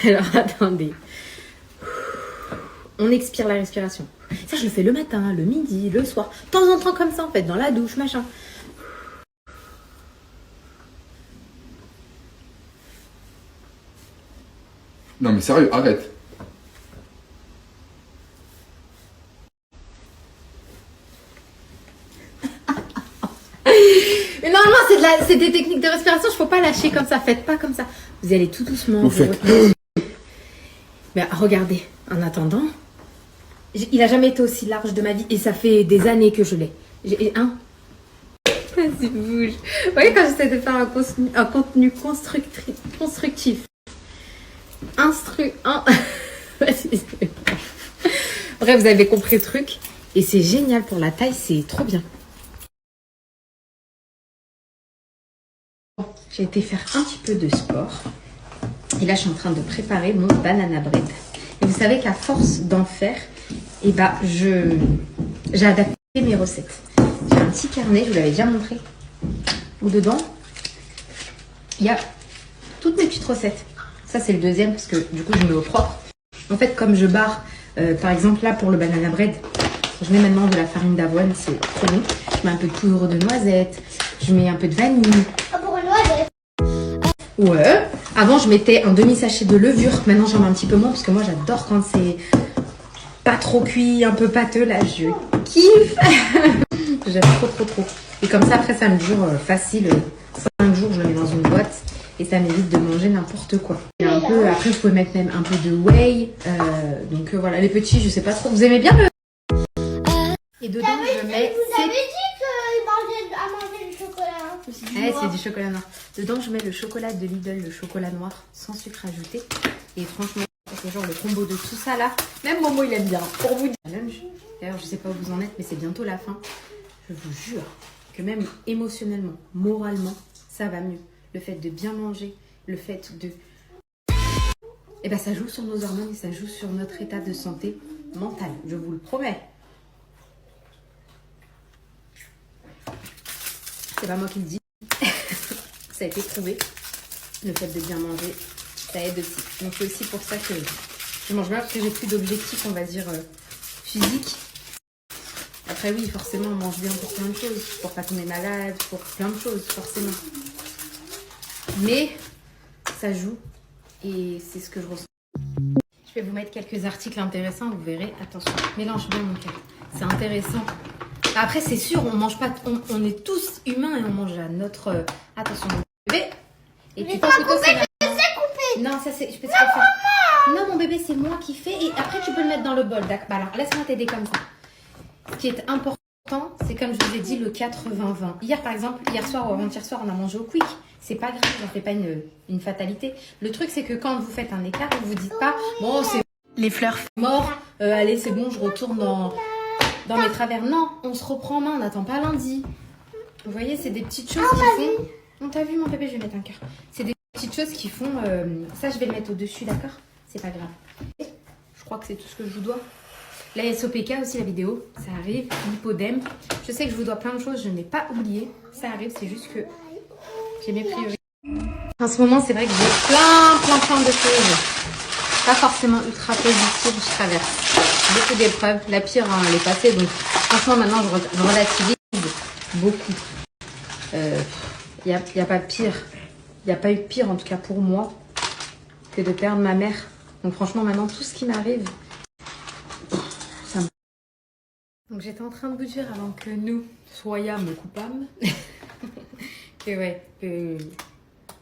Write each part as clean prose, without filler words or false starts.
Alors attendez. On expire la respiration. Ça, je le fais le matin, le midi, le soir. De temps en temps comme ça, en fait, dans la douche, machin. Non mais sérieux, arrête. Mais normalement, c'est des techniques de respiration. Il ne faut pas lâcher comme ça. Faites pas comme ça. Vous allez tout doucement. Vous faites. Mais regardez, en attendant, il a jamais été aussi large de ma vie. Et ça fait des années que je l'ai. Vas-y, bouge. Vous voyez, quand j'essaie de faire un contenu constructif. Vas-y. Bref, vous avez compris le truc. Et c'est génial pour la taille. C'est trop bien. J'ai été faire un petit peu de sport. Et là, je suis en train de préparer mon banana bread. Et vous savez qu'à force d'en faire, j'ai adapté mes recettes. J'ai un petit carnet, je vous l'avais déjà montré. Où dedans, il y a toutes mes petites recettes. Ça, c'est le deuxième parce que du coup, je mets au propre. En fait, comme je barre, par exemple, là, pour le banana bread, je mets maintenant de la farine d'avoine, c'est trop bon. Je mets un peu de poudre de noisette. Je mets un peu de vanille. Ouais. Avant, je mettais un demi-sachet de levure. Maintenant, j'en mets un petit peu moins parce que moi, j'adore quand c'est pas trop cuit, un peu pâteux. Là, je kiffe. J'aime trop. Et comme ça, après, ça me dure facile. 5 jours, je le mets dans une boîte et ça m'évite de manger n'importe quoi. Et après, vous pouvez mettre même un peu de whey. Donc voilà, les petits, je sais pas trop. Vous aimez bien le... Et dedans, je mets... Vous avez dit qu'il mangeait du chocolat. Ouais, c'est du chocolat noir. Dedans, je mets le chocolat de Lidl, le chocolat noir, sans sucre ajouté. Et franchement, c'est genre le combo de tout ça là. Même Momo, il aime bien. Pour vous dire. D'ailleurs, je sais pas où vous en êtes, mais c'est bientôt la fin. Je vous jure que même émotionnellement, moralement, ça va mieux. Le fait de bien manger, le fait de... Eh ben, ça joue sur nos hormones et ça joue sur notre état de santé mentale. Je vous le promets. C'est pas moi qui le dis. Ça a été prouvé. Le fait de bien manger, ça aide aussi. Donc c'est aussi pour ça que je mange bien parce que j'ai plus d'objectifs, on va dire, physiques. Après oui, forcément, on mange bien pour plein de choses. Pour pas tomber malade, pour plein de choses, forcément. Mais ça joue et c'est ce que je ressens. Je vais vous mettre quelques articles intéressants, vous verrez. Attention, mélange bien mon cœur. C'est intéressant. Après, c'est sûr, on mange pas, on est tous humains et on mange à notre... attention, mon bébé. Et tu peux couper, non, ça c'est... Je peux te faire. Non, mon bébé, c'est moi qui fais. Et après, tu peux le mettre dans le bol. D'accord. Bah, alors, laisse-moi t'aider comme ça. Ce qui est important, c'est comme je vous ai dit, le 80-20. Hier, par exemple, hier soir ou avant-hier soir, on a mangé au quick. C'est pas grave, j'en fais pas une fatalité. Le truc, c'est que quand vous faites un écart, vous vous dites pas, bon, c'est les fleurs mortes, allez, c'est bon, je retourne dans mes travers. Non, on se reprend en main, on n'attend pas lundi. Vous voyez, c'est des petites choses qui font... On t'a vu, mon bébé, je vais mettre un cœur. C'est des petites choses qui font... Ça, je vais le mettre au-dessus, d'accord? C'est pas grave. Je crois que c'est tout ce que je vous dois. La SOPK aussi, la vidéo, ça arrive. L'hypodème. Je sais que je vous dois plein de choses, je n'ai pas oublié. Ça arrive, c'est juste que j'ai mes priorités. En ce moment, c'est vrai que j'ai plein de choses. Pas forcément ultra positives, je traverse. Beaucoup d'épreuves. La pire, hein, elle est passée. Donc, franchement, maintenant, je relativise beaucoup. Il n'y a pas pire. Il n'y a pas eu pire, en tout cas pour moi, que de perdre ma mère. Donc, franchement, maintenant, tout ce qui m'arrive, ça me... Donc, j'étais en train de vous dire, avant que nous soyons coupables, que ouais,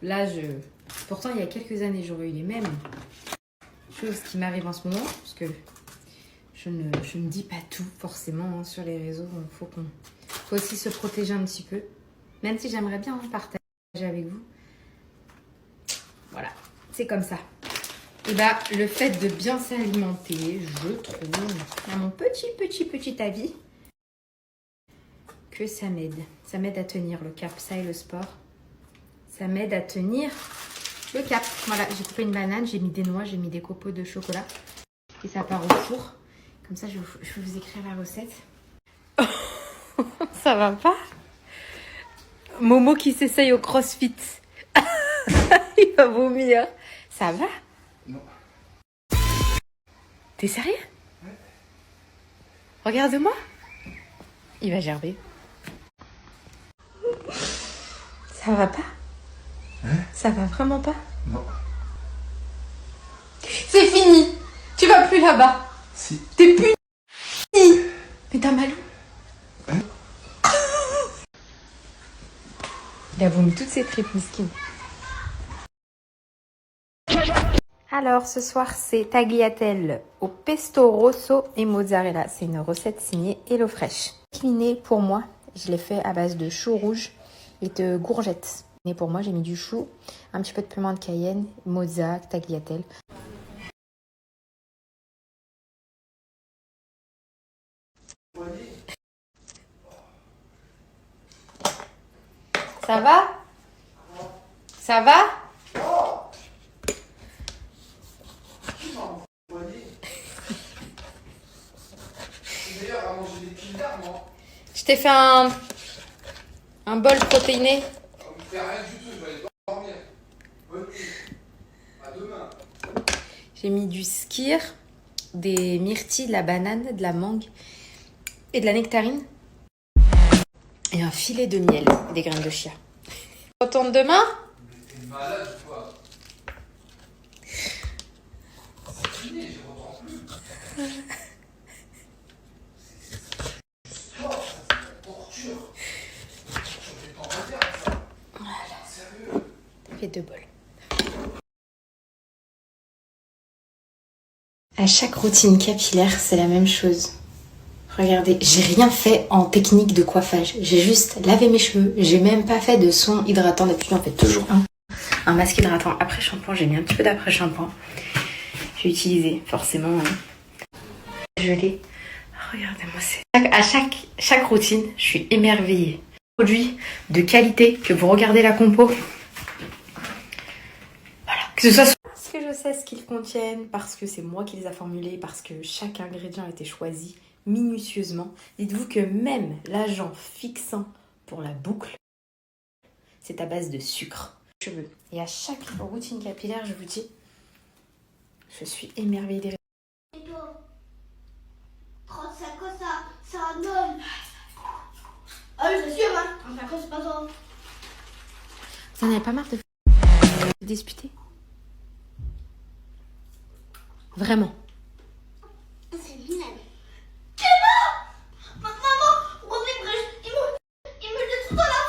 là, pourtant, il y a quelques années, j'aurais eu les mêmes choses qui m'arrivent en ce moment, parce que je ne dis pas tout, forcément, hein, sur les réseaux. Donc, faut aussi se protéger un petit peu. Même si j'aimerais bien partager avec vous. Voilà, c'est comme ça. Et bah, le fait de bien s'alimenter, je trouve, à mon petit avis, que ça m'aide. Ça m'aide à tenir le cap, ça et le sport. Ça m'aide à tenir le cap. Voilà, j'ai coupé une banane, j'ai mis des noix, j'ai mis des copeaux de chocolat. Et ça part au four. Comme ça, je vais vous écrire la recette. Ça va pas? Momo qui s'essaye au crossfit. Il va vomir. Ça va? Non. T'es sérieux? Ouais. Regarde-moi. Il va gerber. Ça va pas? Hein? Ça va vraiment pas? Non. C'est fini. Tu vas plus là-bas. Si. T'es puni. Mais t'as mal où? Hein? Il a vomi toutes ses tripes, miskin. Alors, ce soir, c'est tagliatelle au pesto rosso et mozzarella. C'est une recette signée HelloFresh. Cuisiné pour moi, je l'ai fait à base de choux rouges et de courgettes. Et pour moi, j'ai mis du chou, un petit peu de piment de Cayenne, mozza, tagliatelle. Ça va? Ça va? D'ailleurs, à manger des pillards, moi. Je t'ai fait un bol protéiné. On ne fait rien du tout, je vais aller dormir. Bonne nuit. À demain. J'ai mis du skyr, des myrtilles, de la banane, de la mangue et de la nectarine. Et un filet de miel et des graines de chia. On retourne demain? Mais t'es malade ou quoi? C'est fini, j'y retourne plus. C'est la torture. Je vais t'en refaire ça. Voilà. Sérieux? Fais 2 bols. À chaque routine capillaire, c'est la même chose. Regardez, j'ai rien fait en technique de coiffage. J'ai juste lavé mes cheveux. J'ai même pas fait de soin hydratant. D'habitude, j'en fais toujours un masque hydratant après shampoing. J'ai mis un petit peu d'après shampoing. J'ai utilisé forcément gelé. Regardez-moi, à chaque routine, je suis émerveillée. Produits de qualité, que vous regardez la compo. Voilà, que ce soit. Parce que je sais ce qu'ils contiennent, parce que c'est moi qui les a formulés, parce que chaque ingrédient a été choisi minutieusement. Dites-vous que même l'agent fixant pour la boucle, c'est à base de sucre. Cheveux. Et à chaque routine capillaire, je vous dis, je suis émerveillée des résultats. Et toi 35 ans, ça, c'est un homme. Ah oui, c'est sûr, hein. 35 ans, c'est pas toi. Vous en avez pas marre de disputer? Vraiment? C'est minable. Maman, Maman, il me jette tout dans la